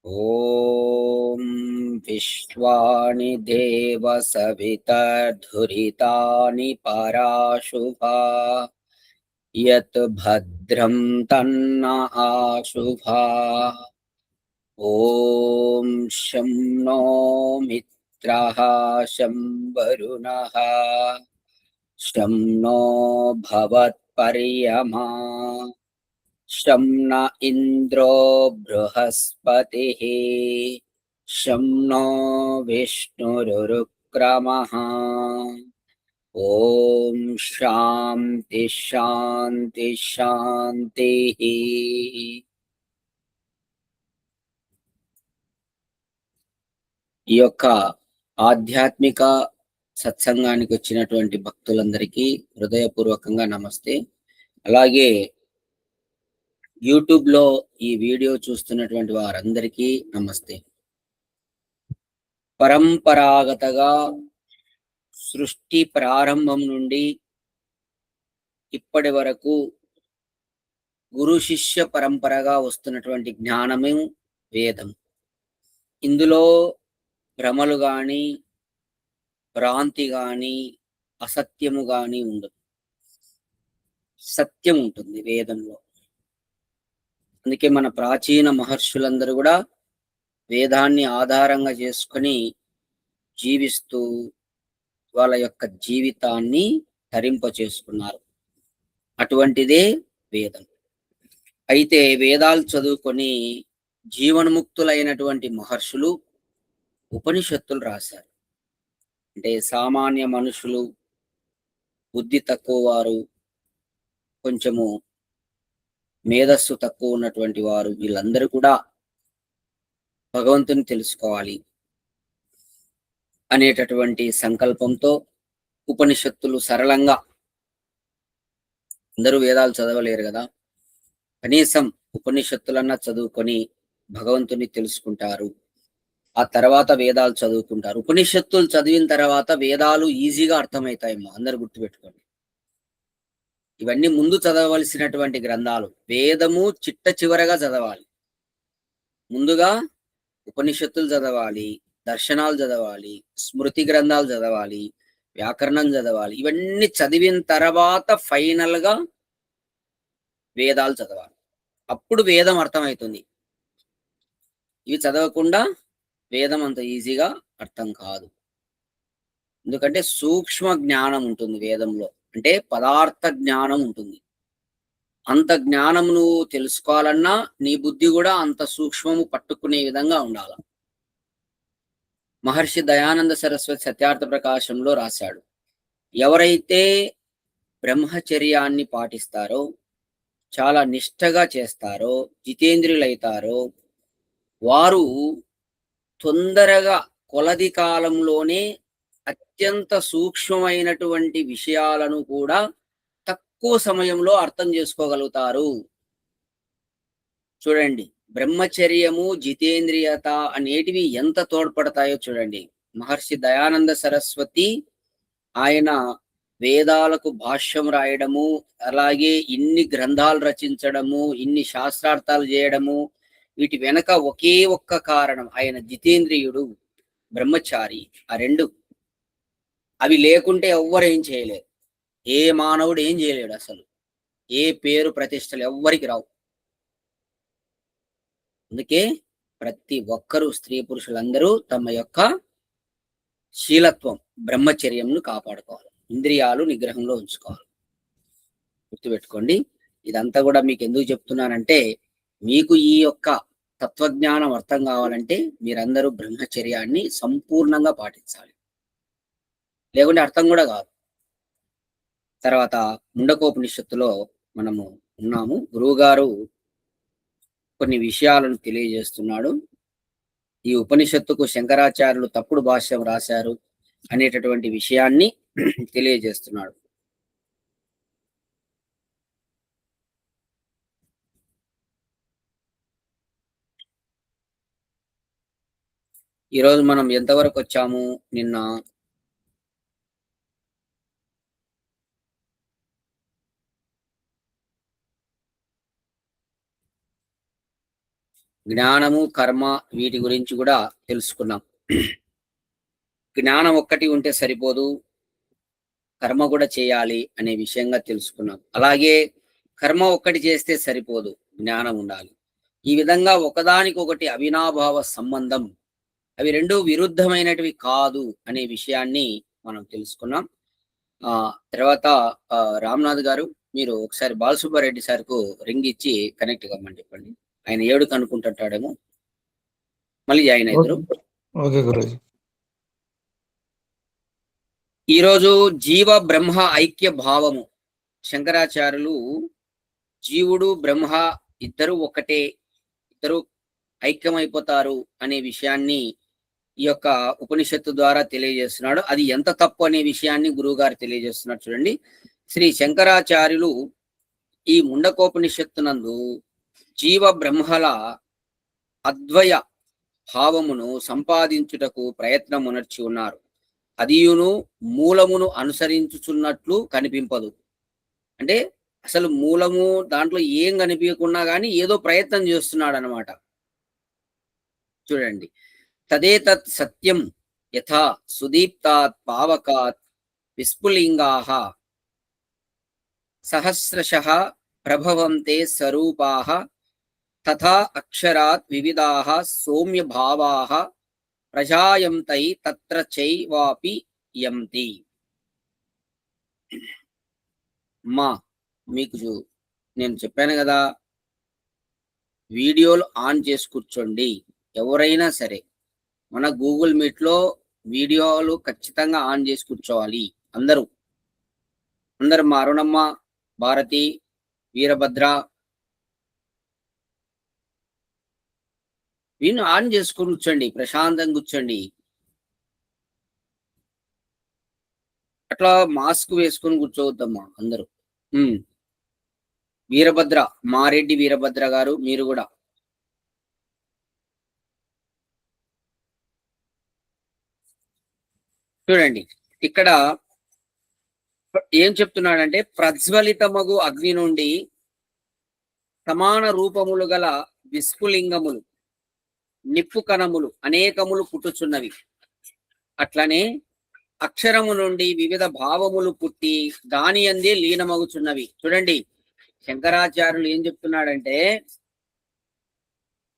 ఓం విశ్వాని దేవ సవితర్ధురితాని పరాశుభా యత్ భద్రం తన్న ఆశుభా. ఓం శం నో మిత్రః శం వరుణః శం నో భవత్పర్యమా శం న ఇంద్రో బృహస్పతిః శం నో విష్ణురుక్రమః. ఓం శాంతి శాంతి శాంతి. ఈ యొక్క ఆధ్యాత్మిక సత్సంగానికి వచ్చినటువంటి భక్తులందరికీ హృదయపూర్వకంగా నమస్తే. అలాగే యూట్యూబ్ లో ఈ వీడియో చూస్తున్నటువంటి వారందరికీ నమస్తే. పరంపరాగతగా సృష్టి ప్రారంభం నుండి ఇప్పటి వరకు గురు శిష్య పరంపరగా వస్తున్నటువంటి జ్ఞానము వేదం. ఇందులో భ్రమలు గాని భ్రాంతి గాని అసత్యము గాని ఉండదు, సత్యం ఉంటుంది వేదంలో. అందుకే మన ప్రాచీన మహర్షులందరూ కూడా వేదాన్ని ఆధారంగా చేసుకొని జీవిస్తూ వాళ్ళ యొక్క జీవితాన్ని తరింప చేసుకున్నారు. అటువంటిదే వేదం. అయితే వేదాలు చదువుకొని జీవన్ముక్తులైనటువంటి మహర్షులు ఉపనిషత్తులు రాశారు. అంటే సామాన్య మనుషులు, బుద్ధి తక్కువ వారు, కొంచెము మేధస్సు తక్కువ ఉన్నటువంటి వారు, వీళ్ళందరూ కూడా భగవంతుని తెలుసుకోవాలి అనేటటువంటి సంకల్పంతో ఉపనిషత్తులు సరళంగా, అందరూ వేదాలు చదవలేరు కదా, కనీసం ఉపనిషత్తులన్నా చదువుకొని భగవంతుని తెలుసుకుంటారు. ఆ తర్వాత వేదాలు చదువుకుంటారు. ఉపనిషత్తులు చదివిన తర్వాత వేదాలు ఈజీగా అర్థమవుతాయమ్మా, అందరు గుర్తుపెట్టుకోండి. ఇవన్నీ ముందు చదవలసినటువంటి గ్రంథాలు. వేదము చిట్ట చివరగా చదవాలి. ముందుగా ఉపనిషత్తులు చదవాలి, దర్శనాలు చదవాలి, స్మృతి గ్రంథాలు చదవాలి, వ్యాకరణం చదవాలి. ఇవన్నీ చదివిన తర్వాత ఫైనల్ గా వేదాలు చదవాలి. అప్పుడు వేదం అర్థమవుతుంది. ఇవి చదవకుండా వేదం అంత ఈజీగా అర్థం కాదు. ఎందుకంటే సూక్ష్మ జ్ఞానం ఉంటుంది వేదంలో, అంటే పదార్థ జ్ఞానం ఉంటుంది. అంత జ్ఞానం నువ్వు తెలుసుకోవాలన్నా నీ బుద్ధి కూడా అంత సూక్ష్మము పట్టుకునే విధంగా ఉండాలి. మహర్షి దయానంద సరస్వతి సత్యార్థ ప్రకాశంలో రాశాడు, ఎవరైతే బ్రహ్మచర్యాన్ని పాటిస్తారో, చాలా నిష్ఠగా చేస్తారో, జితేంద్రియులైతారో, వారు తొందరగా కొలది కాలంలోనే అత్యంత సూక్ష్మమైనటువంటి విషయాలను కూడా తక్కువ సమయంలో అర్థం చేసుకోగలుగుతారు. చూడండి, బ్రహ్మచర్యము, జితేంద్రియత అనేటివి ఎంత తోడ్పడతాయో చూడండి. మహర్షి దయానంద సరస్వతి ఆయన వేదాలకు భాష్యం రాయడము, అలాగే ఇన్ని గ్రంథాలు రచించడము, ఇన్ని శాస్త్రార్థాలు చేయడము, వీటి వెనక ఒకే ఒక్క కారణం, ఆయన జితేంద్రియుడు, బ్రహ్మచారి. ఆ రెండు అవి లేకుంటే ఎవ్వరు ఏం చేయలేరు. ఏ మానవుడు ఏం చేయలేడు. అసలు ఏ పేరు ప్రతిష్టలు ఎవ్వరికి రావు. అందుకే ప్రతి ఒక్కరూ, స్త్రీ పురుషులందరూ తమ యొక్క శీలత్వం, బ్రహ్మచర్యంను కాపాడుకోవాలి, ఇంద్రియాలు నిగ్రహంలో ఉంచుకోవాలి. గుర్తుపెట్టుకోండి. ఇదంతా కూడా మీకు ఎందుకు చెప్తున్నానంటే, మీకు ఈ యొక్క తత్వజ్ఞానం అర్థం కావాలంటే మీరందరూ బ్రహ్మచర్యాన్ని సంపూర్ణంగా పాటించాలి, లేకుంటే అర్థం కూడా కాదు. తర్వాత ముండకోపనిషత్తులో మనము ఉన్నాము. గురువుగారు కొన్ని విషయాలను తెలియజేస్తున్నాడు. ఈ ఉపనిషత్తుకు శంకరాచార్యులు తప్పుడు భాష్యం రాశారు అనేటటువంటి విషయాన్ని తెలియజేస్తున్నాడు. ఈరోజు మనం ఎంతవరకు వచ్చాము? నిన్న జ్ఞానము కర్మ వీటి గురించి కూడా తెలుసుకున్నాం. జ్ఞానం ఒక్కటి ఉంటే సరిపోదు, కర్మ కూడా చేయాలి అనే విషయంగా తెలుసుకున్నాం. అలాగే కర్మ ఒక్కటి చేస్తే సరిపోదు, జ్ఞానం ఉండాలి. ఈ విధంగా ఒకదానికొకటి అవినాభావ సంబంధం, అవి రెండు విరుద్ధమైనటివి కాదు అనే విషయాన్ని మనం తెలుసుకున్నాం. తర్వాత రామ్నాథ్ గారు, మీరు ఒకసారి బాలసుబ్బారెడ్డి సార్కు రింగ్ ఇచ్చి కనెక్ట్ కమ్మని చెప్పండి. ఆయన 7 కనుక్కుంటుంటాడేమో, మళ్ళీ జాయిన్ అవుతారు. ఓకే గురూజీ. ఈరోజు జీవ బ్రహ్మ ఐక్య భావము. శంకరాచార్యులు జీవుడు బ్రహ్మ ఇద్దరు ఒకటే, ఇద్దరు ఐక్యమైపోతారు అనే విషయాన్ని ఈ యొక్క ఉపనిషత్తు ద్వారా తెలియజేస్తున్నాడు. అది ఎంత తప్పు అనే విషయాన్ని గురువుగారు తెలియజేస్తున్నాడు. చూడండి, శ్రీ శంకరాచార్యులు ఈ ముండకోపనిషత్తునందు జీవ బ్రహ్మల అద్వయ భావమును సంపాదించుటకు ప్రయత్నమునర్చి ఉన్నారు. అదియును మూలమును అనుసరించుచున్నట్లు కనిపింపదు. అంటే అసలు మూలము దాంట్లో ఏం కనిపించకున్నా కానీ ఏదో ప్రయత్నం చేస్తున్నాడు అనమాట. చూడండి, తదేతత్ సత్యం యథా సుదీప్తాత్ పావకాత్ విస్ఫులింగాః సహస్రశః ప్రభవంతే స్వరూపాః తథా అక్షరాత్ వివిధాః సౌమ్య భావాః ప్రజాయంతై తత్ర చైవాపి యంతి. మీకు నేను చెప్పాను కదా, వీడియోలు ఆన్ చేసి కూర్చోండి. ఎవరైనా సరే మన గూగుల్ మీట్లో వీడియోలు ఖచ్చితంగా ఆన్ చేసి కూర్చోవాలి. అందరూ మా అరుణమ్మ, భారతి, వీరభద్ర వీళ్ళు ఆన్ చేసుకుని కూర్చోండి, ప్రశాంతంగా కూర్చోండి. అట్లా మాస్క్ వేసుకొని కూర్చోవద్దమ్మా అందరూ. వీరభద్ర, మారెడ్డి వీరభద్ర గారు, మీరు కూడా చూడండి. ఇక్కడ ఏం చెప్తున్నాడంటే, ప్రజ్వలితమగు అగ్ని నుండి సమాన రూపములు గల విస్ఫులింగములు, నిప్పు కణములు అనేకములు పుట్టుచున్నవి. అట్లనే అక్షరము నుండి వివిధ భావములు పుట్టి దాని అందే లీనమగుచున్నవి. చూడండి, శంకరాచార్యులు ఏం చెప్తున్నాడంటే,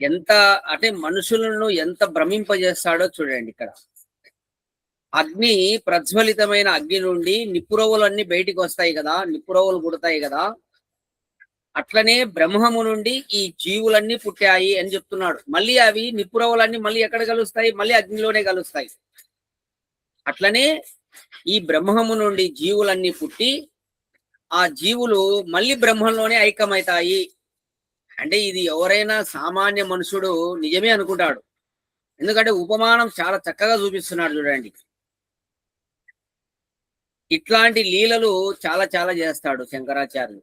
ఎంత అంటే మనుషులను ఎంత భ్రమింపజేస్తాడో చూడండి. ఇక్కడ అగ్ని, ప్రజ్వలితమైన అగ్ని నుండి నిప్పురవ్వలన్నీ బయటికి వస్తాయి కదా, నిప్పురవ్వలు పుడతాయి కదా. అట్లనే బ్రహ్మము నుండి ఈ జీవులన్నీ పుట్టాయి అని చెప్తున్నాడు. మళ్ళీ అవి నిప్పురవ్వలన్నీ మళ్ళీ ఎక్కడ కలుస్తాయి? మళ్ళీ అగ్నిలోనే కలుస్తాయి. అట్లనే ఈ బ్రహ్మము నుండి జీవులన్నీ పుట్టి ఆ జీవులు మళ్ళీ బ్రహ్మంలోనే ఐక్యమవుతాయి. అంటే ఇది ఎవరైనా సామాన్య మనుషుడు నిజమే అనుకుంటాడు. ఎందుకంటే ఉపమానం చాలా చక్కగా చూపిస్తున్నాడు. చూడండి, ఇట్లాంటి లీలలు చాలా చాలా చేస్తాడు శంకరాచార్యులు.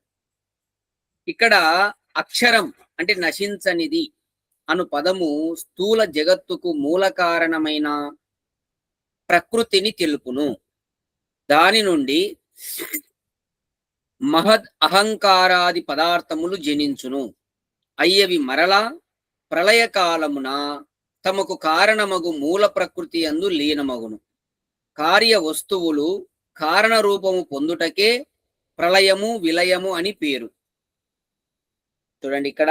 ఇక్కడ అక్షరం అంటే నశించనిది అను పదము స్థూల జగత్తుకు మూల కారణమైన ప్రకృతిని తెలుపును. దాని నుండి మహద్ అహంకారాది పదార్థములు జనించును. అయ్యవి మరలా ప్రళయకాలమున తమకు కారణమగు మూల ప్రకృతి యందు లీనమగును. కార్య వస్తువులు కారణ రూపము పొందుటకే ప్రళయము విలయము అని పేరు. చూడండి, ఇక్కడ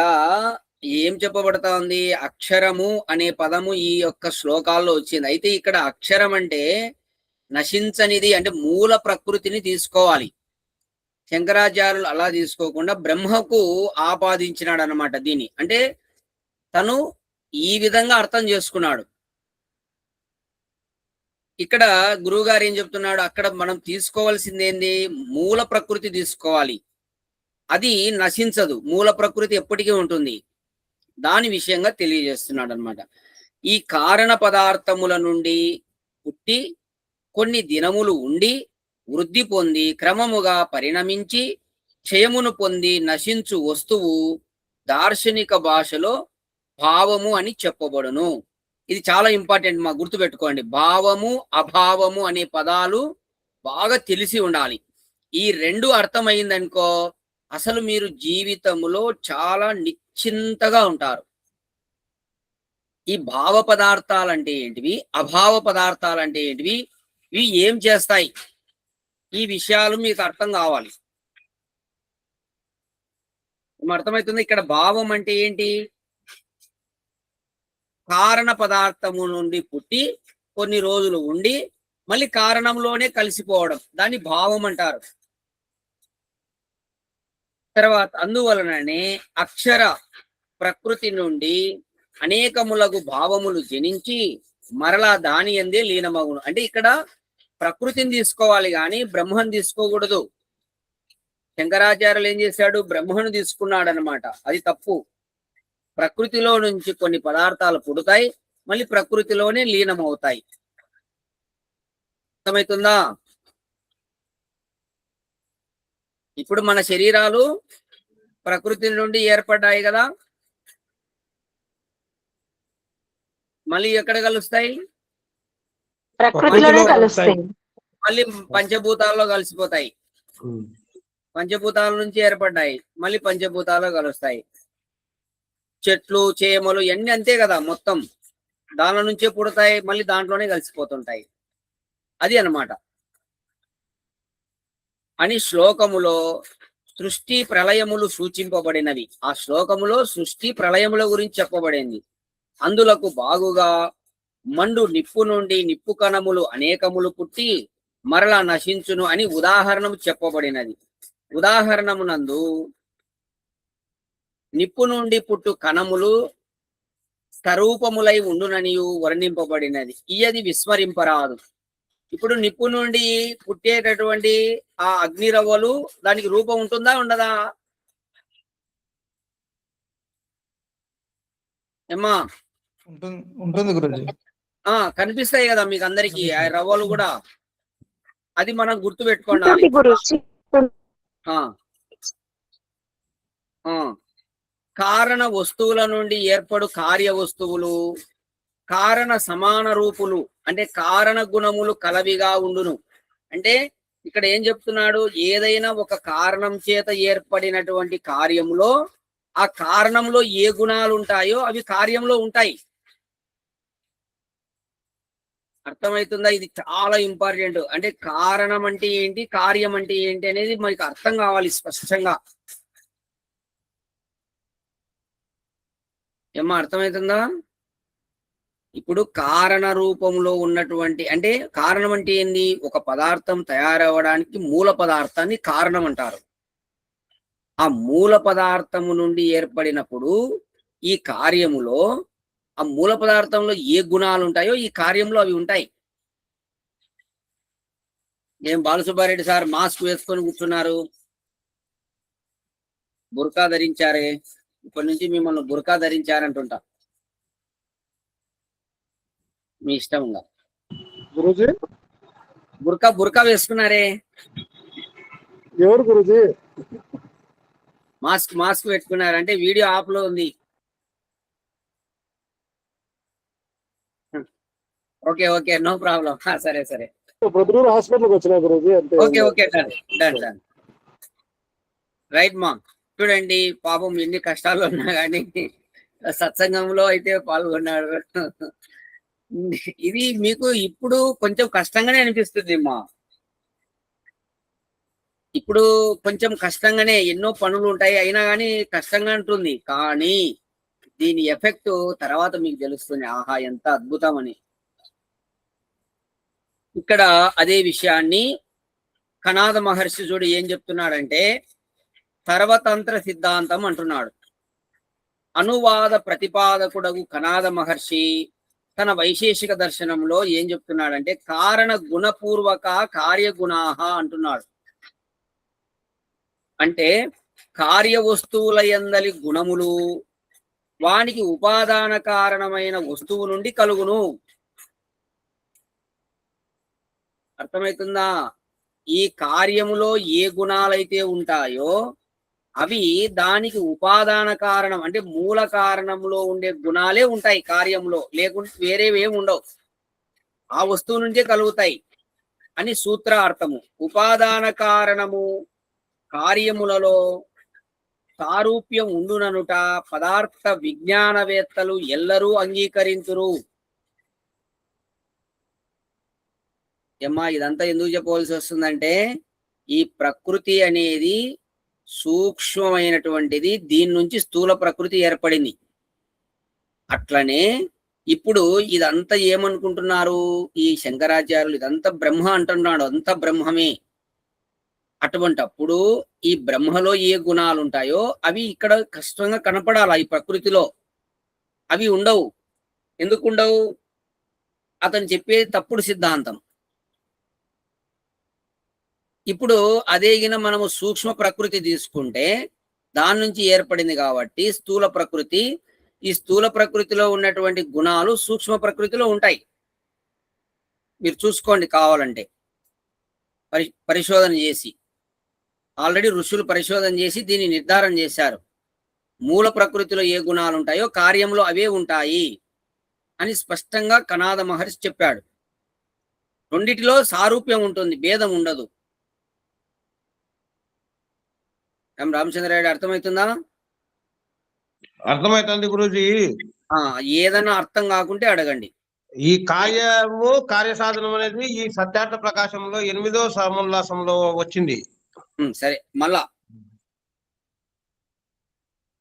ఏం చెప్పబడతా ఉంది? అక్షరము అనే పదము ఈ యొక్క శ్లోకాల్లో వచ్చింది. అయితే ఇక్కడ అక్షరం అంటే నశించనిది, అంటే మూల ప్రకృతిని తీసుకోవాలి. శంకరాచార్యులు అలా తీసుకోకుండా బ్రహ్మకు ఆపాదించినాడు అనమాట దీన్ని. అంటే తను ఈ విధంగా అర్థం చేసుకున్నాడు. ఇక్కడ గురువుగారు ఏం చెప్తున్నాడు? అక్కడ మనం తీసుకోవాల్సింది ఏంది? మూల ప్రకృతి తీసుకోవాలి. అది నశించదు, మూల ప్రకృతి ఎప్పటికీ ఉంటుంది. దాని విషయంగా తెలియజేస్తున్నాడు అనమాట. ఈ కారణ పదార్థముల నుండి పుట్టి కొన్ని దినములు ఉండి వృద్ధి పొంది క్రమముగా పరిణమించి క్షయమును పొంది నశించు వస్తువు దార్శనిక భాషలో భావము అని చెప్పబడును. ఇది చాలా ఇంపార్టెంట్, మా గుర్తుపెట్టుకోండి. భావము అభావము అనే పదాలు బాగా తెలిసి ఉండాలి. ఈ రెండు అర్థమైందనుకో, అసలు మీరు జీవితంలో చాలా నిశ్చింతగా ఉంటారు. ఈ భావ పదార్థాలు అంటే ఏంటివి, అభావ పదార్థాలు అంటే ఏంటివి, ఇవి ఏం చేస్తాయి, ఈ విషయాలు మీకు అర్థం కావాలి. అర్థమవుతుంది. ఇక్కడ భావం అంటే ఏంటి, కారణ పదార్థము నుండి పుట్టి కొన్ని రోజులు ఉండి మళ్ళీ కారణంలోనే కలిసిపోవడం, దాన్ని భావం అంటారు. తర్వాత అందువలననే అక్షర ప్రకృతి నుండి అనేకములకు భావములు జనించి మరలా దాని అందే లీనమగును. అంటే ఇక్కడ ప్రకృతిని తీసుకోవాలి కానీ బ్రహ్మను తీసుకోకూడదు. శంకరాచార్యులు ఏం చేశాడు, బ్రహ్మను తీసుకున్నాడు అనమాట. అది తప్పు. ప్రకృతిలో నుంచి కొన్ని పదార్థాలు పుడతాయి, మళ్ళీ ప్రకృతిలోనే లీనమవుతాయి. అర్థమవుతుందా? ఇప్పుడు మన శరీరాలు ప్రకృతి నుండి ఏర్పడ్డాయి కదా, మళ్ళీ ఎక్కడ కలుస్తాయి, ప్రకృతిలోనే కలుస్తాయి. మళ్ళీ పంచభూతాల్లో కలిసిపోతాయి. పంచభూతాల నుంచి ఏర్పడ్డాయి, మళ్ళీ పంచభూతాల్లో కలుస్తాయి. చెట్లు చేమలు ఇవన్నీ అంతే కదా, మొత్తం దానిలో నుంచే పుడతాయి, మళ్ళీ దాంట్లోనే కలిసిపోతుంటాయి. అది అన్నమాట. అని శ్లోకములో సృష్టి ప్రళయములు సూచింపబడినవి. ఆ శ్లోకములో సృష్టి ప్రళయముల గురించి చెప్పబడింది. అందులకు బాగుగా మండు నిప్పు నుండి నిప్పు కణములు అనేకములు పుట్టి మరలా నశించును అని ఉదాహరణము చెప్పబడినది. ఉదాహరణమునందు నిప్పు నుండి పుట్టు కణములు స్వరూపములై ఉండుననియు వర్ణింపబడినది. ఇయది విస్మరింపరాదు. ఇప్పుడు నిప్పు నుండి పుట్టేటటువంటి ఆ అగ్నిరవ్వలు, దానికి రూపం ఉంటుందా ఉండదా? ఏమ్మా? ఉంటుంది గురుజీ. కనిపిస్తాయి కదా మీకు అందరికి ఆ రవ్వలు కూడా. అది మనం గుర్తు పెట్టుకోవాలి. కారణ వస్తువుల నుండి ఏర్పడు కార్య వస్తువులు కారణ సమాన రూపులు, అంటే కారణ గుణములు కలవిగా ఉండును. అంటే ఇక్కడ ఏం చెప్తున్నాడు, ఏదైనా ఒక కారణం చేత ఏర్పడినటువంటి కార్యములో ఆ కారణంలో ఏ గుణాలు ఉంటాయో అవి కార్యంలో ఉంటాయి. అర్థమవుతుందా? ఇది చాలా ఇంపార్టెంట్. అంటే కారణం అంటే ఏంటి, కార్యం అంటే ఏంటి అనేది మనకి అర్థం కావాలి స్పష్టంగా. ఏమో అర్థమవుతుందా? ఇప్పుడు కారణ రూపంలో ఉన్నటువంటి, అంటే కారణం అంటే ఏంది, ఒక పదార్థం తయారవడానికి మూల పదార్థాన్ని కారణం అంటారు. ఆ మూల పదార్థము నుండి ఏర్పడినప్పుడు ఈ కార్యములో ఆ మూల పదార్థంలో ఏ గుణాలు ఉంటాయో ఈ కార్యంలో అవి ఉంటాయి. ఏం బాలసుబ్బారెడ్డి సార్ మాస్క్ వేసుకొని కూర్చున్నారు, బుర్కా ధరించారే, ఇప్పటి నుంచి మిమ్మల్ని బుర్కా ధరించారంటుంటా, మీ ఇష్టంగా. గురుజీ బుర్కా వేసుకున్నారే, ఎవరు గురుజీ? మాస్క్ పెట్టుకున్నారంటే వీడియో ఆఫ్ లో ఉంది. Okay no problem. సరే ప్రొద్దుటూరు హాస్పిటల్కి వచ్చిన గురుజీ. ఓకే డన్ రైట్ మా. చూడండి పాపం ఎన్ని కష్టాలు ఉన్నా కానీ సత్సంగంలో అయితే పాల్గొన్నాడు. ఇది మీకు ఇప్పుడు కొంచెం కష్టంగానే అనిపిస్తుంది మా. ఇప్పుడు కొంచెం కష్టంగానే, ఎన్నో పనులు ఉంటాయి అయినా కానీ కష్టంగా ఉంటుంది. కానీ దీని ఎఫెక్ట్ తర్వాత మీకు తెలుస్తుంది, ఆహా ఎంత అద్భుతం అని. ఇక్కడ అదే విషయాన్ని కనాద మహర్షి చూడు ఏం చెప్తున్నాడంటే, సర్వతంత్ర సిద్ధాంతం అంటున్నాడు. అనువాద ప్రతిపాదకుడగు కనాద మహర్షి తన వైశేషిక దర్శనంలో ఏం చెప్తున్నాడంటే, కారణ గుణపూర్వక కార్యగుణాహ అంటున్నాడు. అంటే కార్య వస్తువుల యందలి గుణములు వానికి ఉపాదాన కారణమైన వస్తువు నుండి కలుగును. అర్థమవుతుందా? ఈ కార్యములో ఏ గుణాలైతే ఉంటాయో అవి దానికి ఉపాదాన కారణం, అంటే మూల కారణంలో ఉండే గుణాలే ఉంటాయి కార్యంలో, లేకుంటే వేరేవేమి ఉండవు, ఆ వస్తువు నుంచే కలుగుతాయి అని సూత్రార్థము. ఉపాదాన కారణము కార్యములలో సారూప్యం ఉండుననుట పదార్థ విజ్ఞానవేత్తలు ఎల్లరూ అంగీకరించురు. ఏమ్మా ఇదంతా ఎందుకు చెప్పవలసి వస్తుందంటే, ఈ ప్రకృతి అనేది సూక్ష్మమైనటువంటిది, దీని నుంచి స్థూల ప్రకృతి ఏర్పడింది. అట్లనే ఇప్పుడు ఇదంతా ఏమనుకుంటున్నారు ఈ శంకరాచార్యులు, ఇదంతా బ్రహ్మ అంటున్నాడు, అంతా బ్రహ్మమే. అటువంటప్పుడు ఈ బ్రహ్మలో ఏ గుణాలు ఉంటాయో అవి ఇక్కడ కష్టంగా కనపడాలా ఈ ప్రకృతిలో, అవి ఉండవు. ఎందుకు ఉండవు? అతను చెప్పే తప్పుడు సిద్ధాంతం. ఇప్పుడు అదే గిన మనము సూక్ష్మ ప్రకృతి తీసుకుంటే దాని నుంచి ఏర్పడింది కాబట్టి స్థూల ప్రకృతి, ఈ స్థూల ప్రకృతిలో ఉన్నటువంటి గుణాలు సూక్ష్మ ప్రకృతిలో ఉంటాయి. మీరు చూసుకోండి కావాలంటే, పరిశోధన చేసి. ఆల్రెడీ ఋషులు పరిశోధన చేసి దీన్ని నిర్ధారణ చేశారు. మూల ప్రకృతిలో ఏ గుణాలు ఉంటాయో కార్యంలో అవే ఉంటాయి అని స్పష్టంగా కనాద మహర్షి చెప్పాడు. రెండిటిలో సారూప్యం ఉంటుంది, భేదం ఉండదు. రామచంద్రాయుడు అర్థమవుతుందా? అర్థమవుతుంది గురూజీ. ఏదైనా అర్థం కాకుంటే అడగండి. ఈ కార్యము కార్య సాధనం అనేది ఈ సత్యార్థ ప్రకాశంలో 8వ సముల్లాసంలో వచ్చింది. సరే, మళ్ళా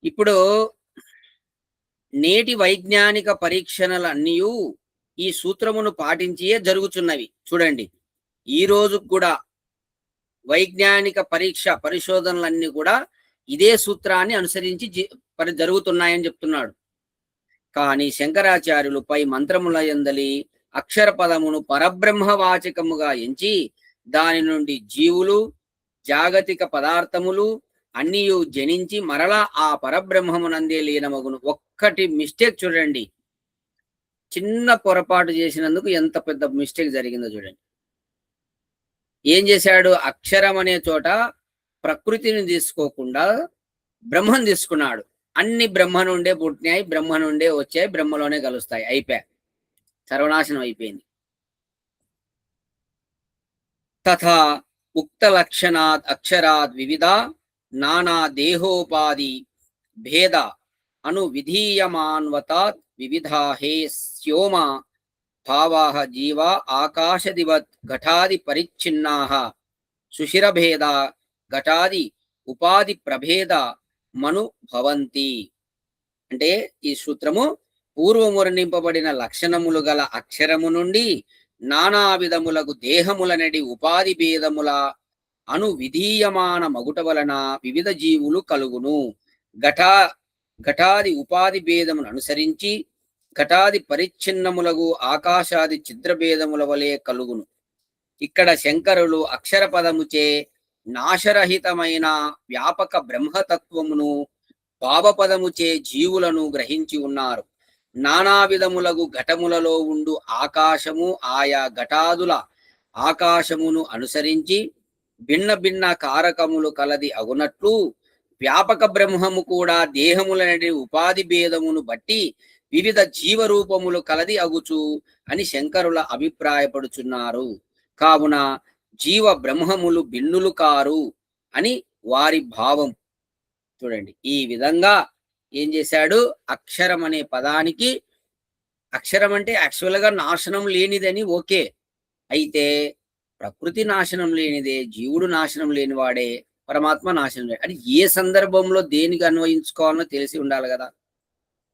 ఇప్పుడు నేటి వైజ్ఞానిక పరీక్షణలన్నీ ఈ సూత్రమును పాటించియే జరుగుతున్నవి. చూడండి, ఈ రోజు కూడా వైజ్ఞానిక పరిశోధనలన్నీ కూడా ఇదే సూత్రాన్ని అనుసరించి జరుగుతున్నాయని చెప్తున్నాడు. కానీ శంకరాచార్యులు పై మంత్రముల యందలి అక్షర పదమును పరబ్రహ్మవాచకముగా ఎంచి దాని నుండి జీవులు జాగతిక పదార్థములు అన్నీ జనించి మరలా ఆ పరబ్రహ్మమునందే లీనమగును. ఒక్కటి మిస్టేక్ చూడండి, చిన్న పొరపాటు చేసినందుకు ఎంత పెద్ద మిస్టేక్ జరిగిందో చూడండి. ఏం చేశాడు? అక్షరం అనే చోట ప్రకృతిని తీసుకోకుండా బ్రహ్మం తీసుకున్నాడు. అన్ని బ్రహ్మ నుండే పుట్టినాయి, బ్రహ్మ నుండే వచ్చాయి, బ్రహ్మలోనే కలుస్తాయి. అయిపోయా, సర్వనాశనం అయిపోయింది. తథా ఉక్త లక్షణాత్ అక్షరాత్ వివిధ నానా దేహోపాధి భేద అను విధీయమాన్వతాత్ వివిధా హే స్యోమ భావాః జీవ ఆకాశదివత్ ఘటాది పరిచ్ఛిన్నాః సుషిరభేద ఘటాది ఉపాధి ప్రభేద మను భవంతి. అంటే ఈ సూత్రము పూర్వము వర్ణింపబడిన లక్షణములు గల అక్షరము నుండి నానా విధములకు దేహములనడి ఉపాధి భేదముల అను విధీయమాన మగుట వలన వివిధ జీవులు కలుగును. ఘటాది ఉపాధి భేదమును అనుసరించి ఘటాది పరిచ్ఛిన్నములకు ఆకాశాది ఛిద్రభేదముల వలె కలుగును. ఇక్కడ శంకరులు అక్షర పదముచే నాశరహితమైన వ్యాపక బ్రహ్మతత్వమును, భావపదముచే జీవులను గ్రహించి ఉన్నారు. నానా విధములకు ఘటములలో ఉండు ఆకాశము ఆయా ఘటాదుల ఆకాశమును అనుసరించి భిన్న భిన్న కారకములు కలది అగునట్లు వ్యాపక బ్రహ్మము కూడా దేహములనటి ఉపాధి భేదమును బట్టి వివిధ జీవరూపములు కలది అగుచు అని శంకరుల అభిప్రాయపడుచున్నారు. కావున జీవ బ్రహ్మములు భిన్నులు కారు అని వారి భావం. చూడండి, ఈ విధంగా ఏం చేశాడు? అక్షరం అనే పదానికి, అక్షరం అంటే యాక్చువల్గా నాశనం లేనిదని ఓకే, అయితే ప్రకృతి నాశనం లేనిదే, జీవుడు నాశనం లేనివాడే, పరమాత్మ నాశనం లేని. అది ఏ సందర్భంలో దేనికి అన్వయించుకోవాలో తెలిసి ఉండాలి కదా.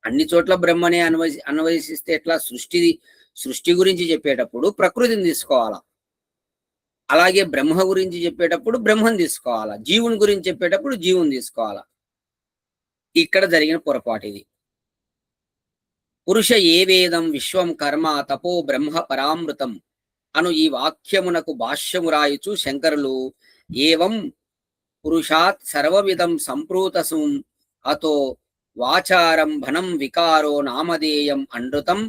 అన్ని చోట్ల బ్రహ్మనే అన్వయిస్తే ఎట్లా? సృష్టి గురించి చెప్పేటప్పుడు ప్రకృతిని తీసుకోవాలా, అలాగే బ్రహ్మ గురించి చెప్పేటప్పుడు బ్రహ్మను తీసుకోవాలా, జీవుని గురించి చెప్పేటప్పుడు జీవుని తీసుకోవాలా. ఇక్కడ జరిగిన పొరపాటు ఇది. పురుష ఏ వేదం విశ్వం కర్మ తపో బ్రహ్మ పరామృతం అను ఈ వాక్యమునకు భాష్యము రాయుచు శంకరులు ఏవం పురుషాత్ సర్వవిధం సంప్రూతసం అతో వాచారంభనం వికారో నామధేయం అనృతం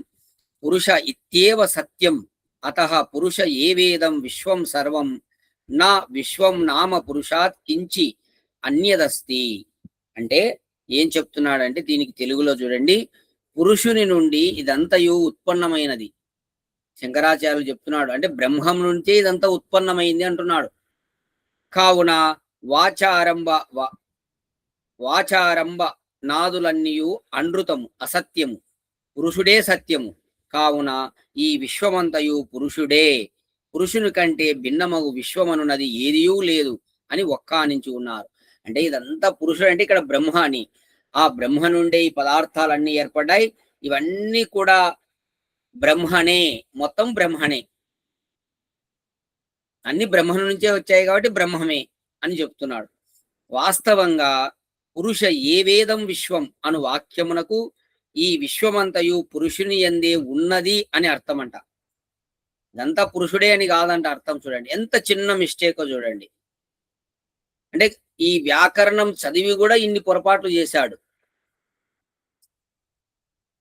పురుష ఇత్యేవ సత్యం అతః పురుష ఏ వేదం విశ్వం సర్వం నా విశ్వం నామ పురుషాత్ కించి అన్యదస్తి. అంటే ఏం చెప్తున్నాడంటే దీనికి తెలుగులో చూడండి, పురుషుని నుండి ఇదంతయు ఉత్పన్నమైనది. శంకరాచార్యులు చెప్తున్నాడు అంటే బ్రహ్మం నుంచే ఇదంతా ఉత్పన్నమైంది అంటున్నాడు. కావున వాచారంభ నాదులన్నీయు అనృతము అసత్యము, పురుషుడే సత్యము. కావున ఈ విశ్వమంతయు పురుషుడే, పురుషుని కంటే భిన్నమగు విశ్వమనున్నది ఏదియూ లేదు అని ఒక్కానించి ఉన్నారు. అంటే ఇదంతా పురుషుడు అంటే ఇక్కడ బ్రహ్మ అని. ఆ బ్రహ్మ నుండే ఈ పదార్థాలన్నీ ఏర్పడ్డాయి. ఇవన్నీ కూడా బ్రహ్మనే, మొత్తం బ్రహ్మనే, అన్ని బ్రహ్మ నుంచే వచ్చాయి కాబట్టి బ్రహ్మమే అని చెప్తున్నాడు. వాస్తవంగా పురుష ఏ వేదం విశ్వం అను వాక్యమునకు ఈ విశ్వమంతయు పురుషుని యందే ఉన్నది అని అర్థం అంట. ఇదంతా పురుషుడే అని కాదంట అర్థం. చూడండి ఎంత చిన్న మిస్టేకో చూడండి. అంటే ఈ వ్యాకరణం చదివి కూడా ఇన్ని పొరపాట్లు చేశాడు.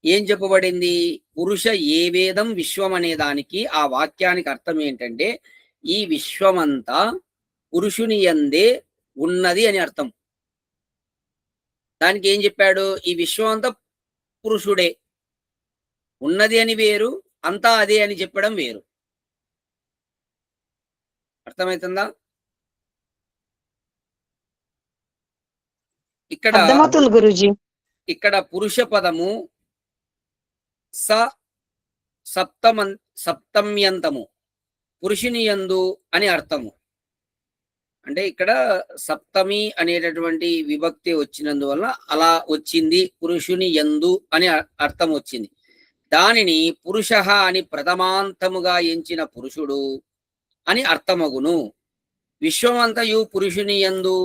ఏం చెప్పబడింది? పురుష ఏ వేదం విశ్వం అనే దానికి ఆ వాక్యానికి అర్థం ఏంటంటే ఈ విశ్వమంతా పురుషుని యందే ఉన్నది అని అర్థం. దానికి ఏం చెప్పాడు? ఈ విశ్వం అంతా పురుషుడే, ఉన్నది అని వేరు, అంతా అదే అని చెప్పడం వేరు. అర్థమవుతుందా? ఇక్కడ అర్థమవుతుంది గురూజీ. ఇక్కడ పురుష పదము సప్తమ్యంతము, పురుషుని యందు అని అర్థము. అంటే ఇక్కడ సప్తమి అనేటటువంటి విభక్తి వచ్చినందువల్ల అలా వచ్చింది, పురుషుని యందు అని అర్థం వచ్చింది. దానిని పురుష అని ప్రథమాంతముగా ఎంచిన పురుషుడు అని అర్థమగును. విశ్వమంతయు పురుషుని యందు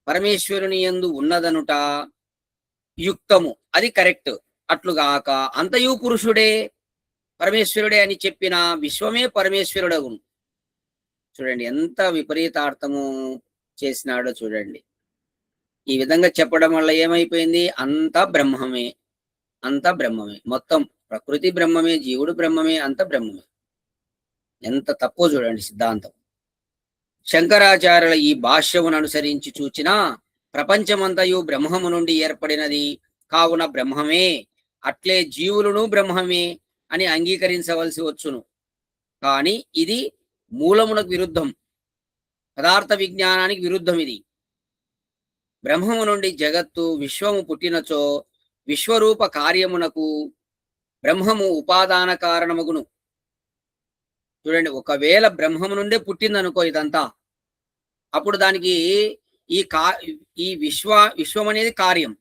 పరమేశ్వరుని యందు ఉన్నదనుట యుక్తము, అది కరెక్ట్. అట్లుగాక అంతయు పురుషుడే పరమేశ్వరుడే అని చెప్పిన విశ్వమే పరమేశ్వరుడగును. చూడండి ఎంత విపరీతార్థము చేసినాడో చూడండి. ఈ విధంగా చెప్పడం వల్ల ఏమైపోయింది? అంతా బ్రహ్మమే, అంతా బ్రహ్మమే, మొత్తం ప్రకృతి బ్రహ్మమే, జీవుడు బ్రహ్మమే, అంత బ్రహ్మమే. ఎంత తప్పో చూడండి సిద్ధాంతం. శంకరాచార్యుల ఈ భాష్యమును అనుసరించి చూచినా ప్రపంచమంతయు బ్రహ్మము నుండి ఏర్పడినది కావున బ్రహ్మమే, అట్లే జీవులను బ్రహ్మమే అని అంగీకరించవలసి వచ్చును. కానీ ఇది మూలమునకు విరుద్ధం, పదార్థ విజ్ఞానానికి విరుద్ధం. ఇది బ్రహ్మము నుండి జగత్తు విశ్వము పుట్టినచో విశ్వరూప కార్యమునకు బ్రహ్మము ఉపాదాన కారణమగును. చూడండి, ఒకవేళ బ్రహ్మము నుండే పుట్టిందనుకో ఇదంతా, అప్పుడు దానికి ఈ విశ్వం అనేది కార్యం.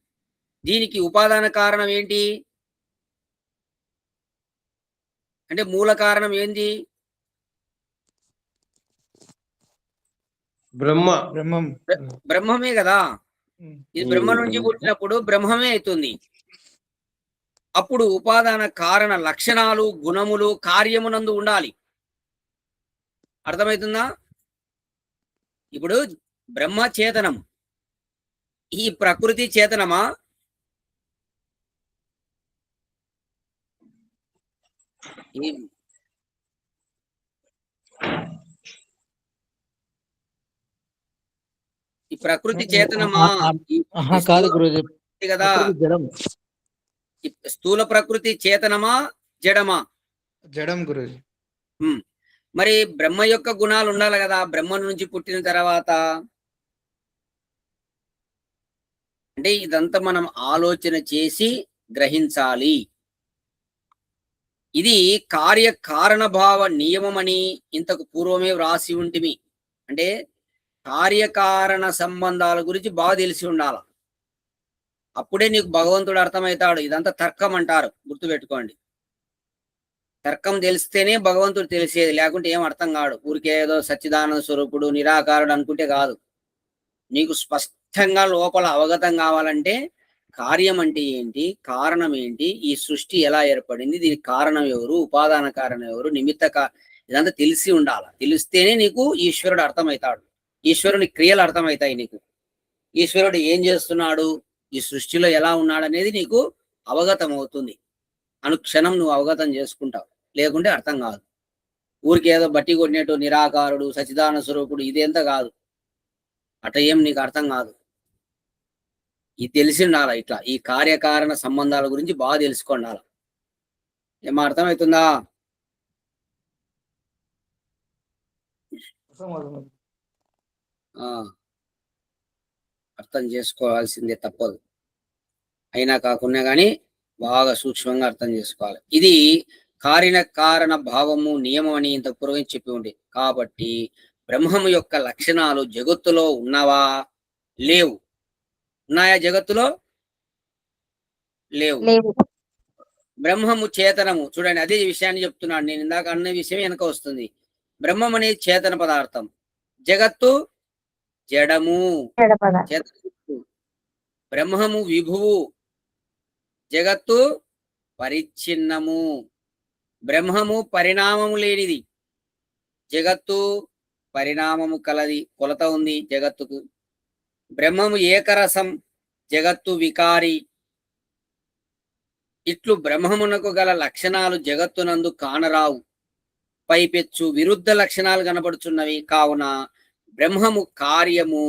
దీనికి ఉపాదాన కారణం ఏంటి అంటే మూల కారణం ఏంది? బ్రహ్మమే కదా. ఇది బ్రహ్మ నుంచి పుట్టినప్పుడు బ్రహ్మమే అవుతుంది. అప్పుడు ఉపాదాన కారణ లక్షణాలు, గుణములు కార్యమునందు ఉండాలి. అర్థమవుతుందా? ఇప్పుడు బ్రహ్మ చేతనం, ఈ ప్రకృతి చేతనమా? ఈ ప్రకృతి చేతనమా? కాదు గురూజీ, కదా. స్థూల ప్రకృతి చేతనమా జడమా? జడం గురూజీ. మరి బ్రహ్మ యొక్క గుణాలు ఉండాలి కదా బ్రహ్మ నుంచి పుట్టిన తర్వాత. అంటే ఇదంతా మనం ఆలోచన చేసి గ్రహించాలి. ఇది కార్యకారణభావ నియమమని ఇంతకు పూర్వమే వ్రాసి ఉంటిమి. అంటే కార్యకారణ సంబంధాల గురించి బాగా తెలిసి ఉండాల, అప్పుడే నీకు భగవంతుడు అర్థమవుతాడు. ఇదంతా తర్కం అంటారు, గుర్తుపెట్టుకోండి. తర్కం తెలిస్తేనే భగవంతుడు తెలిసేది, లేకుంటే ఏం అర్థం కాడు. ఊరికే ఏదో సచ్చిదానంద స్వరూపుడు నిరాకారుడు అనుకుంటే కాదు. నీకు స్పష్టంగా లోపల అవగతం కావాలంటే కార్యం అంటే ఏంటి, కారణం ఏంటి, ఈ సృష్టి ఎలా ఏర్పడింది, దీనికి కారణం ఎవరు, ఉపాదాన కారణం ఎవరు, ఇదంతా తెలిసి ఉండాలి. తెలిస్తేనే నీకు ఈశ్వరుడు అర్థమవుతాడు, ఈశ్వరుని క్రియలు అర్థమవుతాయి నీకు. ఈశ్వరుడు ఏం చేస్తున్నాడు, ఈ సృష్టిలో ఎలా ఉన్నాడు అనేది నీకు అవగతం అవుతుంది. అనుక్షణం నువ్వు అవగతం చేసుకుంటావు, లేకుంటే అర్థం కాదు. ఊరికి ఏదో బట్టి కొట్టినట్టు నిరాకారుడు సచిదానంద స్వరూపుడు ఇదేంత కాదు, అట ఏం నీకు అర్థం కాదు. ఇది తెలిసి ఉండాలి. ఇట్లా ఈ కార్యకారణ సంబంధాల గురించి బాగా తెలుసుకోండాలి. ఏమో అర్థమవుతుందా? అర్థం చేసుకోవాల్సిందే, తప్పదు. అయినా కాకుండా కానీ బాగా సూక్ష్మంగా అర్థం చేసుకోవాలి. ఇది కారణ భావము నియమం అని ఇంత పూర్వం చెప్పి ఉంది. కాబట్టి బ్రహ్మము యొక్క లక్షణాలు జగత్తులో ఉన్నవా? లేవు. ఉన్నాయా జగత్తులో? లేవు. లేవు. బ్రహ్మము చేతనము. చూడండి, అదే విషయాన్ని చెప్తున్నాను నేను. ఇందాక అన్న విషయం వెనక వస్తుంది. బ్రహ్మం అనేది చేతన పదార్థం, జగత్తు జడము. బ్రహ్మము విభువు, జగత్తు పరిచ్ఛిన్నము. బ్రహ్మము పరిణామము లేనిది, జగత్తు పరిణామము కలది, కొలత ఉంది జగత్తుకు. బ్రహ్మము ఏకరసం, జగత్తు వికారి. ఇట్లు బ్రహ్మమునకు గల లక్షణాలు జగత్తునందు కానరావు. పైపెచ్చు విరుద్ధ లక్షణాలు కనబడుచున్నవి. కావున బ్రహ్మము కార్యము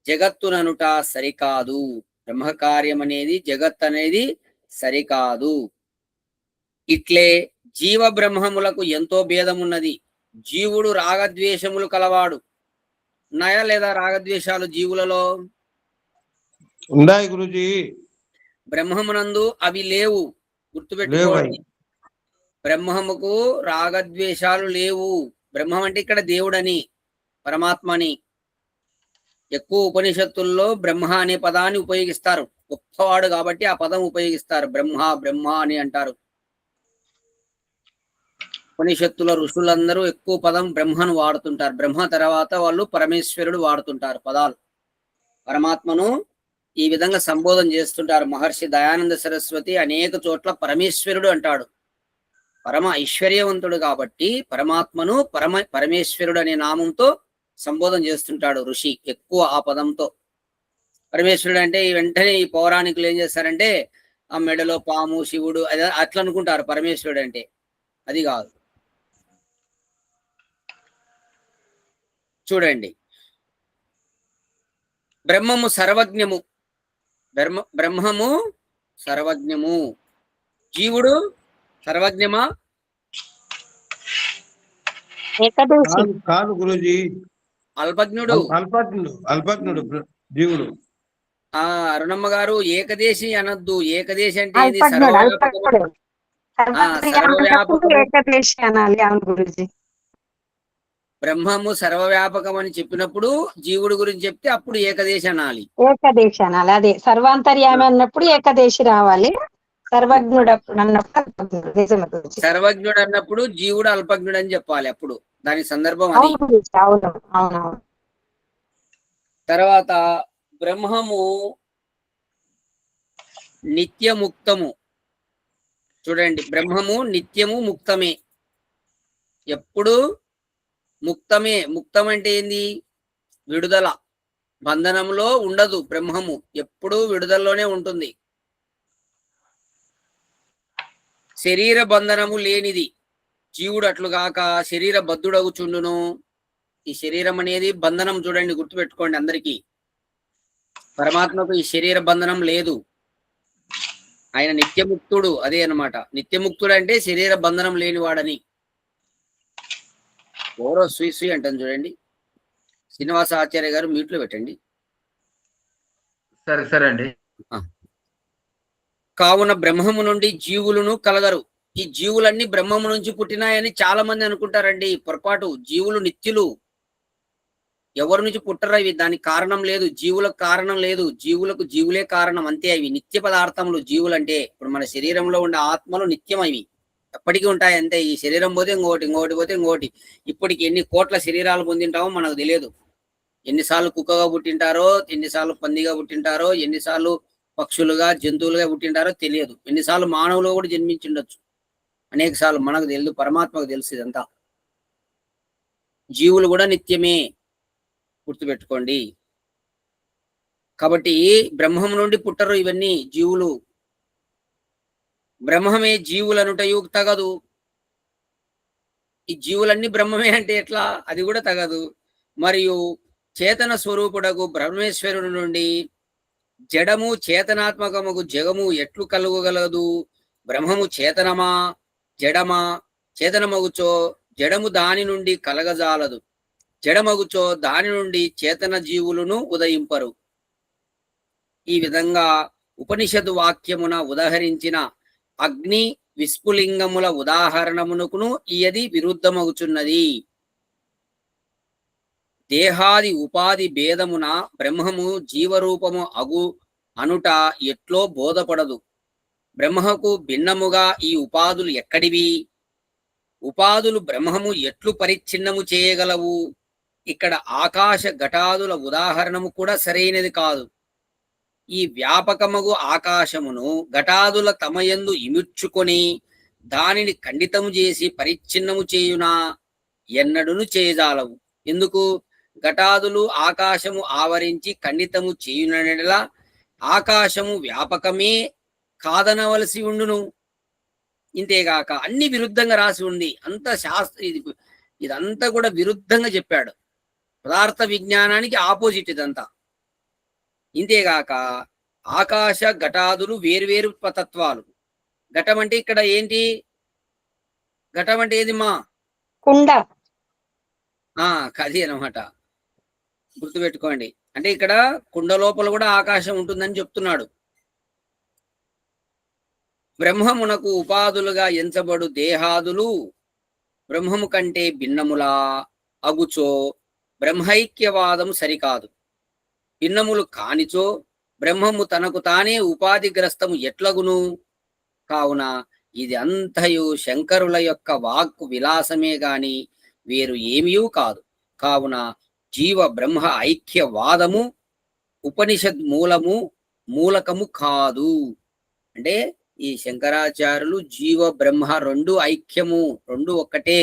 జగత్తుననుట సరికాదు. బ్రహ్మ కార్యం అనేది జగత్ అనేది సరికాదు. ఇట్లే జీవ బ్రహ్మములకు ఎంతో భేదమున్నది. జీవుడు రాగద్వేషములు కలవాడు. ఉన్నాయా లేదా రాగద్వేషాలు జీవులలో? ఉన్నాయి గురుజీ. బ్రహ్మమునందు అవి లేవు, గుర్తుపెట్టుకోండి. బ్రహ్మముకు రాగద్వేషాలు లేవు. బ్రహ్మం అంటే ఇక్కడ దేవుడని, పరమాత్మని. ఎక్కువ ఉపనిషత్తుల్లో బ్రహ్మ అనే పదాన్ని ఉపయోగిస్తారు. గొప్పవాడు కాబట్టి ఆ పదం ఉపయోగిస్తారు. బ్రహ్మ బ్రహ్మ అని అంటారు. ఉపనిషత్తుల ఋషులందరూ ఎక్కువ పదం బ్రహ్మను వాడుతుంటారు. బ్రహ్మ తర్వాత వాళ్ళు పరమేశ్వరుడు వాడుతుంటారు పదాలు. పరమాత్మను ఈ విధంగా సంబోధన చేస్తుంటారు. మహర్షి దయానంద సరస్వతి అనేక చోట్ల పరమేశ్వరుడు అంటాడు. పరమ ఐశ్వర్యవంతుడు కాబట్టి పరమాత్మను పరమేశ్వరుడు అనే నామంతో సంబోధన చేస్తుంటాడు ఋషి ఎక్కువ ఆ పదంతో. పరమేశ్వరుడు అంటే వెంటనే ఈ పౌరాణికులు ఏం చేస్తారంటే ఆ మెడలో పాము, శివుడు అట్లా అనుకుంటారు పరమేశ్వరుడు అంటే. అది కాదు. చూడండి, బ్రహ్మము సర్వజ్ఞము. బ్రహ్మము సర్వజ్ఞము. జీవుడు సర్వజ్ఞమా? కాదు గురుజీ, అల్పజ్ఞుడు. అల్పజ్ఞుడు జీవుడు. అరుణమ్మ గారు ఏకదేశి అనొద్దు. ఏకదేశి అంటే ఇది ఏకదేశి అనాలి. అవును గురుజీ. బ్రహ్మము సర్వవ్యాపకం అని చెప్పినప్పుడు జీవుడు గురించి చెప్తే అప్పుడు ఏకదేశి అనాలి. ఏకదేశి అనాలి. అదే సర్వాంతర్యామి అన్నప్పుడు ఏకదేశి రావాలి. సర్వజ్ఞుడు అన్నప్పుడు సర్వజ్ఞుడు అన్నప్పుడు జీవుడు అల్పజ్ఞుడు అని చెప్పాలి. అప్పుడు దాని సందర్భం అది. తర్వాత బ్రహ్మము నిత్యముక్తము. చూడండి, బ్రహ్మము నిత్యము ముక్తమే, ఎప్పుడు ముక్తమే. ముక్తం అంటే ఏంది? విడుదల, బంధనంలో ఉండదు. బ్రహ్మము ఎప్పుడూ విడుదలలోనే ఉంటుంది. శరీర బంధనము లేనిది. జీవుడు అట్లుగాక శరీర బద్ధుడగుచుండును. ఈ శరీరం అనేది బంధనం. చూడండి, గుర్తుపెట్టుకోండి అందరికీ. పరమాత్మకు ఈ శరీర బంధనం లేదు. ఆయన నిత్యముక్తుడు. అదే అన్నమాట. నిత్యముక్తుడు అంటే శరీర బంధనం లేనివాడని. ఎవరో సుయి అంటాను చూడండి. శ్రీనివాస ఆచార్య గారు మ్యూట్లో పెట్టండి. సరే అండి. కావున బ్రహ్మము నుండి జీవులను కలగరు. ఈ జీవులన్నీ బ్రహ్మము నుంచి పుట్టినాయని చాలా మంది అనుకుంటారండి. పొరపాటు. జీవులు నిత్యులు. ఎవరి నుంచి పుట్టరా ఇవి? దానికి కారణం లేదు. జీవులకు కారణం లేదు. జీవులకు జీవులే కారణం, అంతే. అవి నిత్య పదార్థములు. జీవులంటే ఇప్పుడు మన శరీరంలో ఉండే ఆత్మలు నిత్యం. అవి ఎప్పటికీ ఉంటాయి, అంతే. ఈ శరీరం పోతే ఇంకోటి, ఇంకోటి పోతే ఇంకోటి. ఇప్పటికి ఎన్ని కోట్ల శరీరాలు పొందింటామో మనకు తెలియదు. ఎన్నిసార్లు కుక్కగా పుట్టింటారో, ఎన్నిసార్లు పందిగా పుట్టింటారో, ఎన్నిసార్లు పక్షులుగా జంతువులుగా పుట్టింటారో తెలియదు. ఎన్నిసార్లు మానవులు కూడా జన్మించిండొచ్చు. అనేక సార్లు మనకు తెలియదు, పరమాత్మకు తెలుసు ఇదంతా. జీవులు కూడా నిత్యమే, గుర్తుపెట్టుకోండి. కాబట్టి బ్రహ్మం నుండి పుట్టరు ఇవన్నీ జీవులు. బ్రహ్మమే జీవులనుటయు తగదు. ఈ జీవులన్నీ బ్రహ్మమే అంటే ఎట్లా? అది కూడా తగదు. మరియు చేతన స్వరూపుడకు బ్రహ్మేశ్వరుడు నుండి జడము చేతనాత్మకముకు జగము ఎట్లు కలుగగలదు? బ్రహ్మము చేతనమా జడమా? చేతనమగుచో జడము దాని నుండి కలగజాలదు. జడమగుచో దాని నుండి చేతన జీవులను ఉదయింపరు. ఈ విధంగా ఉపనిషత్తు వాక్యమున ఉదహరించిన అగ్ని విస్ఫులింగముల ఉదాహరణమునకును ఇయది విరుద్ధమగుచున్నది. దేహాది ఉపాధి భేదమున బ్రహ్మము జీవరూపము అగు అనుట ఎట్లో బోధపడదు. బ్రహ్మకు భిన్నముగా ఈ ఉపాధులు ఎక్కడివి? ఉపాధులు బ్రహ్మము ఎట్లు పరిచ్ఛిన్నము చేయగలవు? ఇక్కడ ఆకాశ ఘటాదుల ఉదాహరణము కూడా సరైనది కాదు. ఈ వ్యాపకమగు ఆకాశమును ఘటాదుల తమయందు ఇముడ్చుకొని దానిని ఖండితము చేసి పరిచ్ఛిన్నము చేయునా? ఎన్నడును చేయజాలవు. ఎందుకు? ఘటాదులు ఆకాశము ఆవరించి ఖండితము చేయునలా ఆకాశము వ్యాపకమే కాదనవలసి ఉండును. ఇంతేగాక అన్ని విరుద్ధంగా రాసి ఉంది. అంత శాస్త్ర ఇదంతా కూడా విరుద్ధంగా చెప్పాడు. పదార్థ విజ్ఞానానికి ఆపోజిట్ ఇదంతా. ఇంతేగాక ఆకాశ ఘటాదులు వేరువేరు తత్వాలు. ఘటం అంటే ఇక్కడ ఏంటి? ఘటం అంటే ఏది మా? కుండ. అది అనమాట, గుర్తుపెట్టుకోండి. అంటే ఇక్కడ కుండ లోపల కూడా ఆకాశం ఉంటుందని చెప్తున్నాడు. బ్రహ్మమునకు ఉపాధులుగా ఎంచబడు దేహాదులు బ్రహ్మము కంటే భిన్నములా అగుచో బ్రహ్మైక్యవాదము సరికాదు. భిన్నములు కానిచో బ్రహ్మము తనకు తానే ఉపాధిగ్రస్తము ఎట్లగును? కావున ఇది అంతయు శంకరుల యొక్క వాక్కు విలాసమే గాని వేరు ఏమీ కాదు. కావున జీవ బ్రహ్మ ఐక్యవాదము ఉపనిషద్ మూలకము కాదు. అంటే ఈ శంకరాచార్యులు జీవ బ్రహ్మ రెండు ఐక్యము, రెండు ఒక్కటే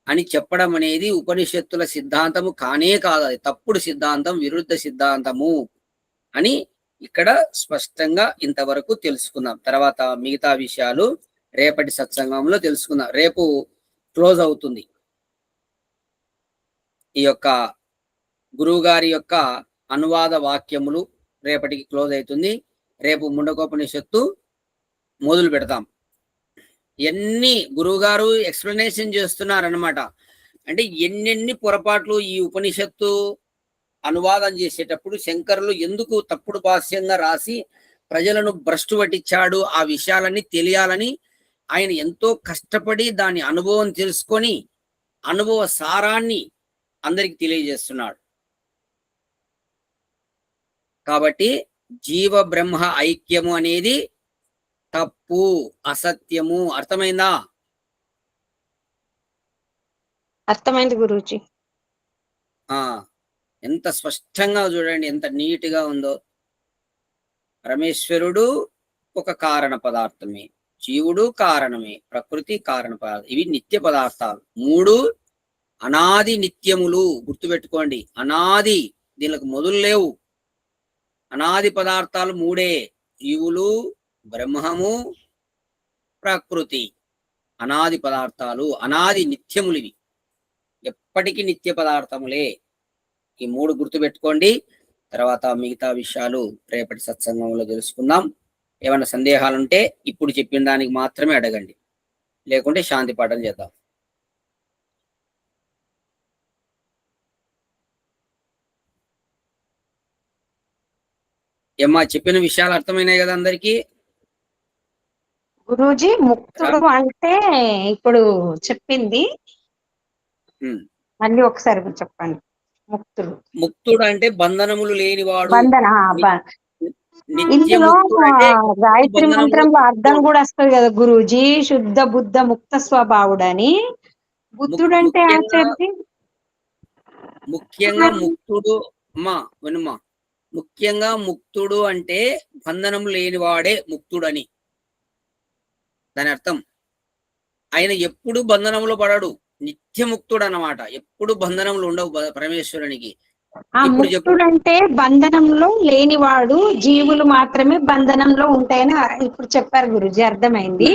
అని చెప్పడం అనేది ఉపనిషత్తుల సిద్ధాంతము కానే కాదు. అది తప్పుడు సిద్ధాంతం, విరుద్ధ సిద్ధాంతము అని ఇక్కడ స్పష్టంగా ఇంతవరకు తెలుసుకుందాం. తర్వాత మిగతా విషయాలు రేపటి సత్సంగంలో తెలుసుకుందాం. రేపు క్లోజ్ అవుతుంది ఈ యొక్క గురువు గారి యొక్క అనువాద వాక్యములు. రేపటికి క్లోజ్ అవుతుంది. రేపు ముండకోపనిషత్తు మొదలు పెడతాం. ఎన్ని గురువుగారు ఎక్స్ప్లెనేషన్ చేస్తున్నారనమాట. అంటే ఎన్నెన్ని పొరపాట్లు ఈ ఉపనిషత్తు అనువాదం చేసేటప్పుడు శంకరులు ఎందుకు తప్పుడు భాష్యంగా రాసి ప్రజలను భ్రష్టు పట్టించాడు, ఆ విషయాలన్నీ తెలియాలని ఆయన ఎంతో కష్టపడి దాని అనుభవం తెలుసుకొని అనుభవ సారాన్ని అందరికి తెలియజేస్తున్నాడు. కాబట్టి జీవ బ్రహ్మ ఐక్యము అనేది తప్పు, అసత్యము. అర్థమైందా? అర్థమైంది గురూజీ. ఎంత స్పష్టంగా చూడండి, ఎంత నీట్గా ఉందో. పరమేశ్వరుడు ఒక కారణ పదార్థమే, జీవుడు కారణమే, ప్రకృతి కారణ పదార్థం. ఇవి నిత్య పదార్థాలు. మూడు అనాది నిత్యములు. గుర్తుపెట్టుకోండి, అనాది, దీనికి మొదలు లేవు. అనాది పదార్థాలు మూడే: జీవులు, బ్రహ్మము, ప్రకృతి. అనాది పదార్థాలు, అనాది నిత్యములు. ఇవి ఎప్పటికీ నిత్య పదార్థములే. ఈ మూడు గుర్తుపెట్టుకోండి. తర్వాత మిగతా విషయాలు రేపటి సత్సంగంలో తెలుసుకుందాం. ఏమైనా సందేహాలుంటే ఇప్పుడు చెప్పిన దానికి మాత్రమే అడగండి, లేకుంటే శాంతి పాఠం చేద్దాం. ఏమ్మా, చెప్పిన విషయాలు అర్థమైనాయి కదా అందరికీ? గురూజీ, ముక్తుడు అంటే ఇప్పుడు చెప్పింది మళ్ళీ ఒకసారి చెప్పండి. ముక్తుడు, ముక్తుడు అంటే బంధనములు లేనివాడు. బంధన. ఇందులో గాయత్రి మంత్రంలో అర్థం కూడా వస్తుంది కదా గురూజీ, శుద్ధ బుద్ధ ముక్త స్వభావుడని. బుద్ధుడు అంటే ఆచార్య ముఖ్యంగా ముక్తుడు అమ్మా వినుమా, ముఖ్యంగా ముక్తుడు అంటే బంధనం లేనివాడే ముక్తుడని దాని అర్థం. ఆయన ఎప్పుడు బంధనములో పడడు, నిత్యముక్తుడు అన్నమాట. ఎప్పుడు బంధనములు ఉండవు పరమేశ్వరునికి. ముక్తుడు అంటే బంధనంలో లేనివాడు, జీవులు మాత్రమే బంధనంలో ఉంటాయని ఇప్పుడు చెప్పారు గురుజీ, అర్థమైంది.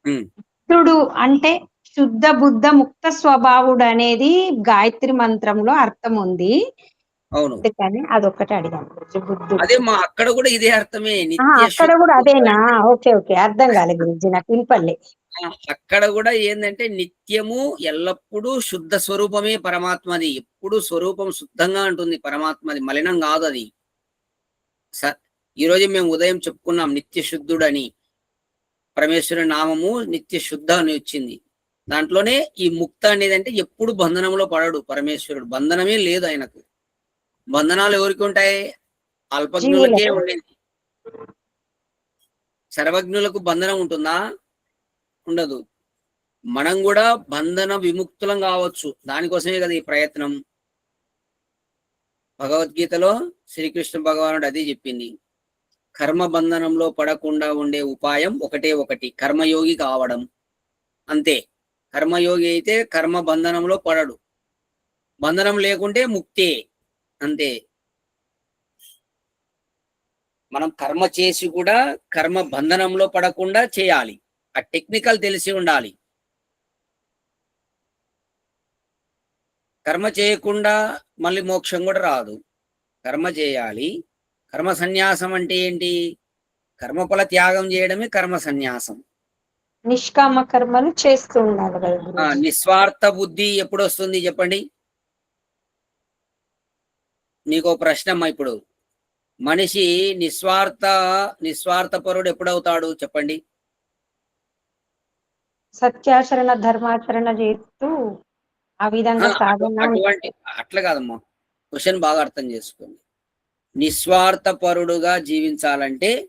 ముక్తుడు అంటే శుద్ధ బుద్ధ ముక్త స్వభావుడు అనేది గాయత్రి మంత్రంలో అర్థం ఉంది. అవును, కానీ అదొక్కటే అడిగాను గురుజీ. బుద్ధుడు అదే మా అక్కడ కూడా ఇదే అర్థమే. అక్కడ కూడా అదేనా? ఓకే ఓకే, అర్థం కాలేదు గురుజీ, నాకు వినపడలే. అక్కడ కూడా ఏంటంటే నిత్యము ఎల్లప్పుడూ శుద్ధ స్వరూపమే పరమాత్మది. ఎప్పుడు స్వరూపం శుద్ధంగా ఉంటుంది పరమాత్మది, మలినం కాదు అది. ఈరోజు మేము ఉదయం చెప్పుకున్నాం నిత్య శుద్ధుడని. పరమేశ్వరుని నామము నిత్య శుద్ధ అని వచ్చింది. దాంట్లోనే ఈ ముక్త అనేది అంటే ఎప్పుడు బంధనంలో పడడు పరమేశ్వరుడు. బంధనమే లేదు ఆయనకు. బంధనాలు ఎవరికి ఉంటాయి? అల్పజ్ఞులకే ఉండేది. సర్వజ్ఞులకు బంధనం ఉంటుందా? ఉండదు. మనం కూడా బంధన విముక్తులం కావచ్చు. దానికోసమే కదా ఈ ప్రయత్నం. భగవద్గీతలో శ్రీకృష్ణ భగవానుడు అదే చెప్పింది. కర్మ బంధనంలో పడకుండా ఉండే ఉపాయం ఒకటే ఒకటి, కర్మయోగి కావడం. అంతే. కర్మయోగి అయితే కర్మ బంధనంలో పడడు. బంధనం లేకుంటే ముక్తే. అంతే. మనం కర్మ చేసి కూడా కర్మ బంధనంలో పడకుండా చేయాలి. ఆ టెక్నికల్ తెలిసి ఉండాలి. కర్మ చేయకుండా మళ్ళీ మోక్షం కూడా రాదు. కర్మ చేయాలి. కర్మ సన్యాసం అంటే ఏంటి? కర్మఫల త్యాగం చేయడమే కర్మ సన్యాసం. నిష్కామ కర్మలు చేస్తూ ఉండాలి కదా గురూజీ. నిస్వార్థ బుద్ధి ఎప్పుడు వస్తుంది చెప్పండి? నీకో ప్రశ్నమ్మా. ఇప్పుడు మనిషి నిస్వార్థపరుడు ఎప్పుడవుతాడు చెప్పండి? సత్యాచరణ ధర్మాచరణ చేస్తూ ఆ విధంగా సాధన. అట్లా కాదమ్మా. క్వశ్చన్ బాగా అర్థం చేసుకోండి. నిస్వార్థపరుడుగా జీవించాలంటే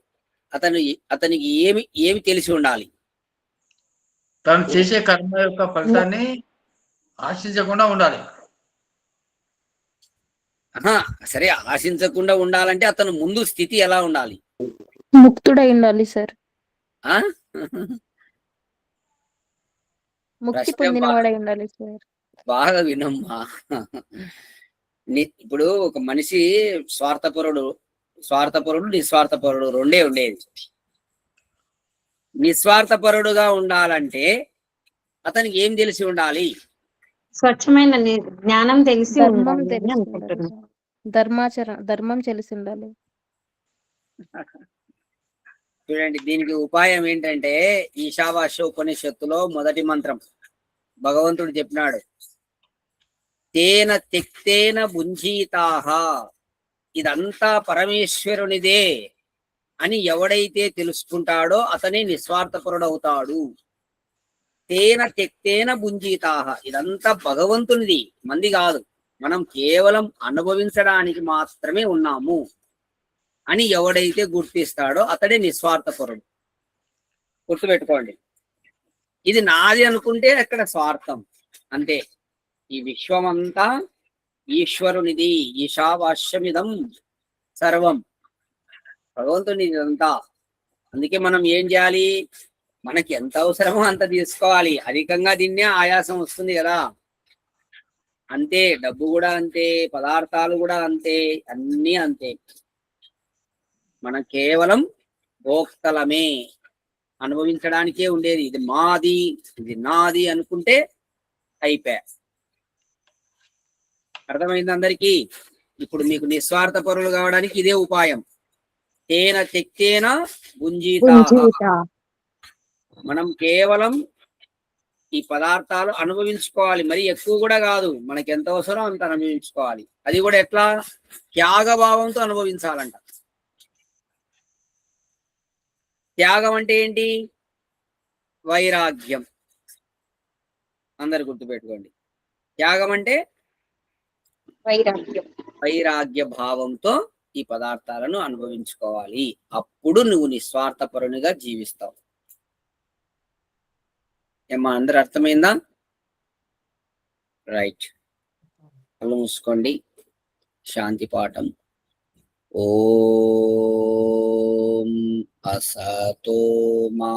అతనికి ఏమి తెలిసి ఉండాలి? తను చేసే కర్మ యొక్క ఫలితాన్ని ఆశించకుండా ఉండాలి. సరే, ఆశించకుండా ఉండాలంటే అతను ముందు స్థితి ఎలా ఉండాలి? ముక్తుడై ఉండాలి సార్. ముక్తి పొందిన వాడై ఉండాలి సార్. బాగా వినమ్మా. ఇప్పుడు ఒక మనిషి స్వార్థపరుడు నిస్వార్థపరుడు రెండే ఉండేది. నిస్వార్థపరుడుగా ఉండాలంటే అతనికి ఏం తెలిసి ఉండాలి? స్వచ్ఛమైన జ్ఞానం తెలిసి ధర్మం ఉండాలి తెలిసి అని ఉండాలి అనుకుంటున్నాను. సార్. ధర్మం తెలిసి ఉండాలి. చూడండి, దీనికి ఉపాయం ఏంటంటే ఈశావాస్య ఉపనిషత్తులో మొదటి మంత్రం భగవంతుడు చెప్పినాడు. తేన తెక్తేన భుంజీతాహ. ఇదంతా పరమేశ్వరునిదే అని ఎవడైతే తెలుసుకుంటాడో అతనే నిస్వార్థపరుడవుతాడు. తేన తెక్తేన భుంజీతాహ. ఇదంతా భగవంతునిది, మంది కాదు. మనం కేవలం అనుభవించడానికి మాత్రమే ఉన్నాము అని ఎవడైతే గుర్తిస్తాడో అతడే నిస్వార్థపరుడు. గుర్తుపెట్టుకోండి. ఇది నాది అనుకుంటే అక్కడ స్వార్థం. అంతే. ఈ విశ్వమంతా ఈశ్వరునిది. ఈశావాస్యమిదం సర్వం. భగవంతుని ఇదంతా. అందుకే మనం ఏం చేయాలి? మనకి ఎంత అవసరమో అంత తీసుకోవాలి. అధికంగా తిన్నే ఆయాసం వస్తుంది కదా. అంతే. డబ్బు కూడా అంతే, పదార్థాలు కూడా అంతే, అన్నీ అంతే. మనం కేవలం భోక్తలమే, అనుభవించడానికే ఉండేది. ఇది మాది, ఇది నాది అనుకుంటే అయిపోయా. అర్థమైంది అందరికీ? ఇప్పుడు మీకు నిస్వార్థ పరులు కావడానికి ఇదే ఉపాయం. తేన తెక్తేన భుంజీతాహ. మనం కేవలం ఈ పదార్థాలు అనుభవించుకోవాలి. మరి ఎక్కువ కూడా కాదు. మనకి ఎంత అవసరం అంత అనుభవించుకోవాలి. అది కూడా ఎట్లా? త్యాగభావంతో అనుభవించాలంట. త్యాగం అంటే ఏంటి? వైరాగ్యం. అందరు గుర్తుపెట్టుకోండి. త్యాగం అంటే వైరాగ్య భావంతో ఈ పదార్థాలను అనుభవించుకోవాలి. అప్పుడు నువ్వు నిస్వార్థపరునిగా జీవిస్తావు. ఏమా అందరు అర్థమైందా? రైట్. కళ్ళు మూసుకోండి. శాంతి పాఠం. ఓం అసతో మా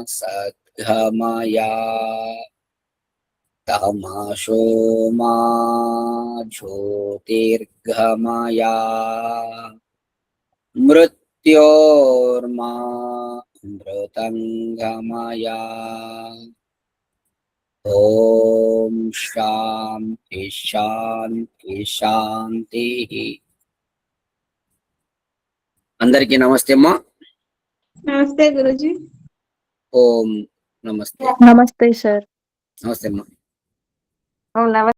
సద్గమయా తమసో మా జ్యోతిర్గమయా మృత్యోర్మా మృతంగమయా. ఓం శాంతి శాంతి శాంతి. అందరికీ నమస్తే అమ్మా. నమస్తే గురూజీ. ఓం నమస్తే. నమస్తే సార్. నమస్తే అమ్మా. నమస్తే.